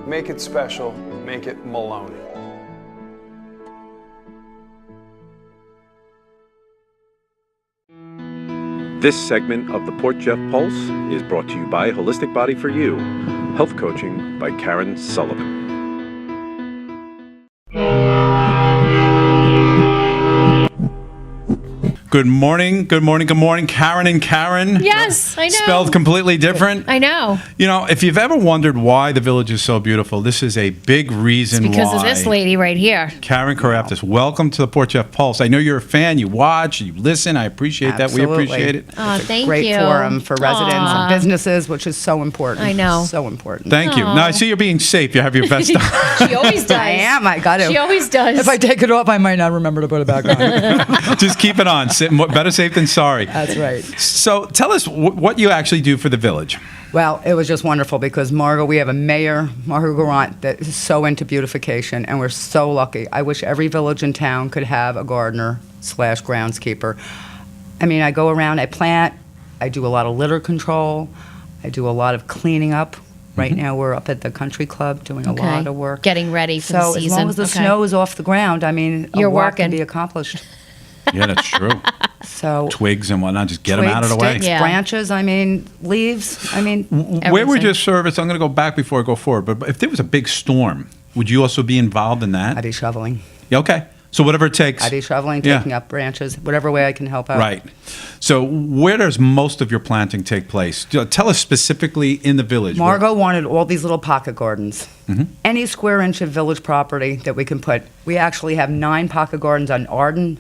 Make it special. Make it Maloney. This segment of the Port Jeff Pulse is brought to you by Holistic Body for You, health coaching by Karen Sullivan. Good morning, Karen and Karen. Yes, I know. Spelled completely different. I know. You know, if you've ever wondered why the Village is so beautiful, this is a big reason why. Because of this lady right here. Caran Caraftis, welcome to the Port Jeff Pulse. I know you're a fan. You watch, you listen. I appreciate Absolutely. that. We appreciate it. Oh, thank Great you. forum for residents and businesses, which is so important. I know. So important. Thank you. Now, I see you're being safe. You have your vest on. She always does. I am. I got to. She always does. If I take it off, I might not remember to put it back on. Just keep it on. Better safe than sorry. That's right. So tell us what you actually do for the Village. Well, it was just wonderful because we have a mayor, Margot Garant, that is so into beautification, and we're so lucky. I wish every village in town could have a gardener/groundskeeper. I mean, I go around, I plant, I do a lot of litter control, I do a lot of cleaning up. Right now, we're up at the country club doing a lot of work. Getting ready for the season. So as long as the snow is off the ground, I mean, You're a lot working. can be accomplished. Yeah, that's true. So Twigs and whatnot, just get them out of the way. sticks, Yeah. branches, I mean, leaves, I mean. Where would everything. your service, I'm going to go back before I go forward, but if there was a big storm, would you also be involved in that? I'd be shoveling. Yeah, okay. So whatever it takes. I'd be shoveling, Yeah. taking up branches, whatever way I can help out. Right. So where does most of your planting take place? Tell us specifically in the Village. Margot wanted all these little pocket gardens. Any square inch of village property that we can put. We actually have 9 pocket gardens on Arden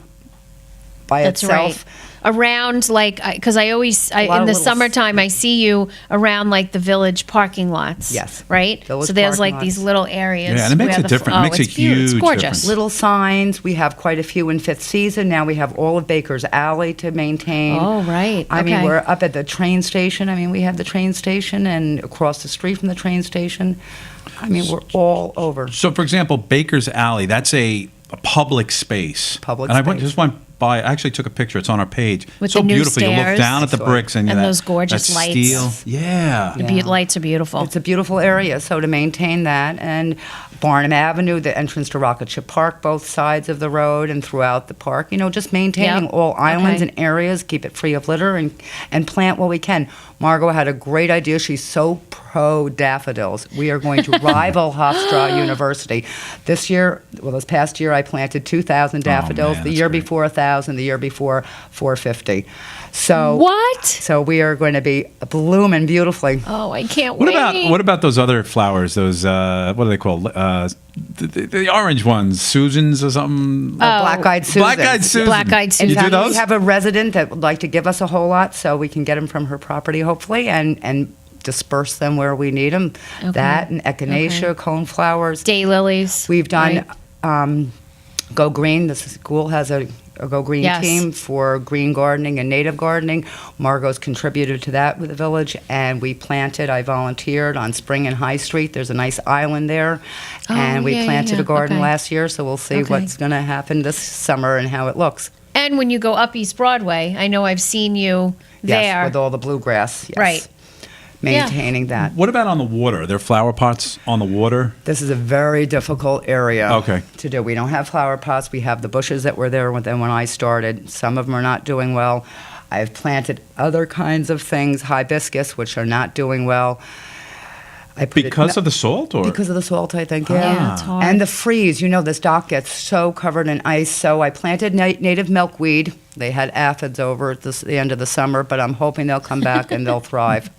by That's itself. right. Around, like, because I always, lot in of the little summertime, I see you around, like, the village parking lots. Yes. Right? Village so there's, parking like, these lots. little areas. Yeah, and it makes where it the- different. It makes a it's beautiful. huge It's gorgeous. difference. Little signs. We have quite a few in Fifth Season. Now we have all of Baker's Alley to maintain. Oh, right. I mean, Okay. we're up at the train station. I mean, we have the train station and across the street from the train station. I mean, we're all over. So, for example, Baker's Alley, that's a public space. Public and I space. just went by, I actually took a picture. It's on our page. With so the new beautiful. You look stairs. down at the bricks and, And that, those gorgeous that lights. steel. Yeah. The lights are beautiful. It's a beautiful area, so to maintain that, and Barnum Avenue, the entrance to Rocket Ship Park, both sides of the road and throughout the park, you know, just maintaining Yep. all islands Okay. and areas, keep it free of litter, and plant what we can. Margot had a great idea. She's so pro daffodils. We are going to rival Hofstra University. This past year, I planted 2,000 daffodils. man, the that's year great. before 1,000. The year before 450. So What? So we are going to be blooming beautifully. Oh, I can't What wait. about those other flowers? Those what are they called? The orange ones, Susans or something. Black-eyed Susan. Black-eyed Susan. Black-eyed In Susan. You do fact, those? we have a resident that would like to give us a whole lot, so we can get them from her property, hopefully, and disperse them where we need them. Okay. That and echinacea, Okay. coneflowers. Daylilies. We've done right? Go Green. The school has a Go Green Yes. team for green gardening and native gardening. Margot's contributed to that with the village, and we planted. I volunteered on Spring and High Street. There's a nice island there, Oh, and we yeah, planted yeah. a garden Okay. last year. So we'll see Okay. what's going to happen this summer and how it looks. And when you go up East Broadway, I know I've seen you Yes, there. with all the bluegrass. Yes. Right. Maintaining that. What about on the water? Are there flower pots on the water? This is a very difficult area Okay. to do. We don't have flower pots. We have the bushes that were there when I started. Some of them are not doing well. I've planted other kinds of things, hibiscus, which are not doing well. Because of the salt, or Because of the salt, I think, Yeah, it's hard. And the freeze. You know, this dock gets so covered in ice. So I planted native milkweed. They had aphids over at the end of the summer, but I'm hoping they'll come back and they'll thrive.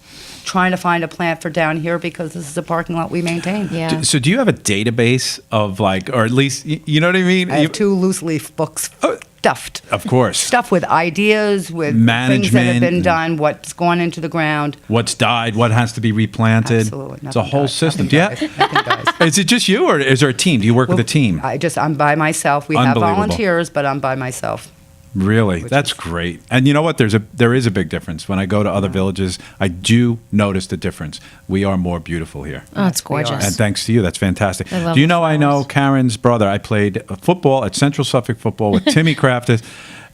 Trying to find a plant for down here because this is a parking lot we maintain. Yeah. So do you have a database of or at least you know what I mean? I have 2 loose leaf books stuffed. Of course. Stuff with ideas, with things that Management have been and- done, what's gone into the ground. What's died? What has to be replanted? Absolutely. It's a nothing whole dies, system. nothing Yeah. dies, nothing dies. Is it just you, or is there a team? Do you work with a team? I'm by myself. We have Unbelievable. volunteers, but I'm by myself. Really? That's great. And you know what? There is a big difference. When I go to other villages, I do notice the difference. We are more beautiful here. Oh, it's we are. gorgeous. And thanks to you, that's fantastic. I love Do you the know I know flowers. Karen's brother? I played football at Central Suffolk Football with Timmy Craftis,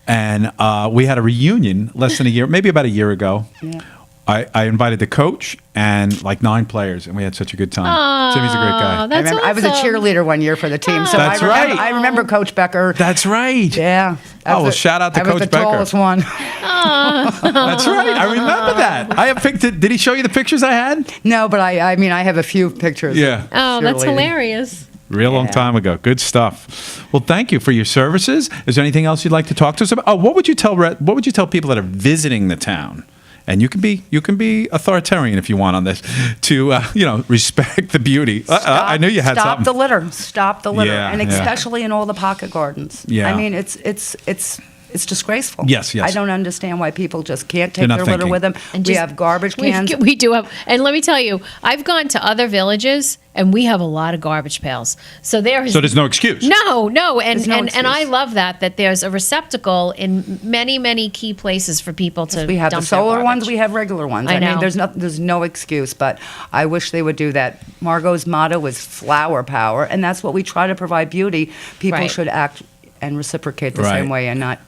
and we had a reunion less than a year, maybe about a year ago. Yeah. I invited the coach and like 9 players, and we had such a good time. Timmy's a great guy. That's I was a awesome. cheerleader one year for the team, so That's right. I remember Coach Becker. That's right. Yeah. Oh, well, shout out to I was Coach the Becker. tallest one. That's right. I remember that. I have picked. Did he show you the pictures I had? No, but I mean, I have a few pictures. Yeah. Oh, that's cheerleading. hilarious. Real long time ago. Good stuff. Well, thank you for your services. Is there anything else you'd like to talk to us about? Oh, what would you tell people that are visiting the town? And you can be authoritarian if you want on this to respect the beauty. I knew you had Stop something. the litter. Stop the litter, Yeah, and yeah. especially in all the pocket gardens. Yeah. I mean, it's disgraceful. Yes, yes. I don't understand why people just can't They're take not their litter thinking. with them. And We just- have garbage cans. We do have, and let me tell you, I've gone to other villages and we have a lot of garbage pails. So there's no excuse. No, and There's no and I excuse. love that there's a receptacle in many key places for people to. We have the dump their solar ones. garbage. We have regular ones. I know. mean, there's no excuse, but I wish they would do that. Margot's motto is flower power, and that's what we try to provide beauty. People Right. should act and reciprocate the Right. same way and not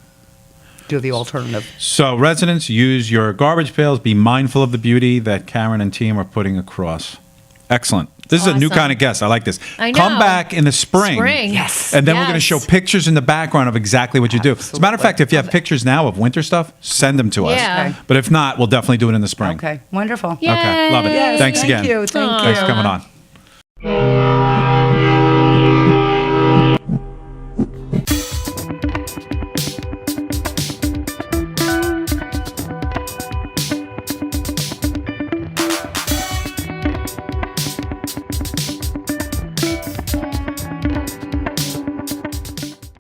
do the alternative. So residents, use your garbage pails. Be mindful of the beauty that Karen and team are putting across. Excellent. This is a new Awesome. kind of guest. I like this. I know. Come back in the spring. Yes. And then we're going to Yes. show pictures in the background of exactly what you do. As a matter of fact, if you have pictures now of winter stuff, send them to us. Yeah. Okay. But if not, we'll definitely do it in the spring. Okay, wonderful. Yeah. Okay, love it. Yay. Thanks Thank again. you. Thank you. Thanks for coming on.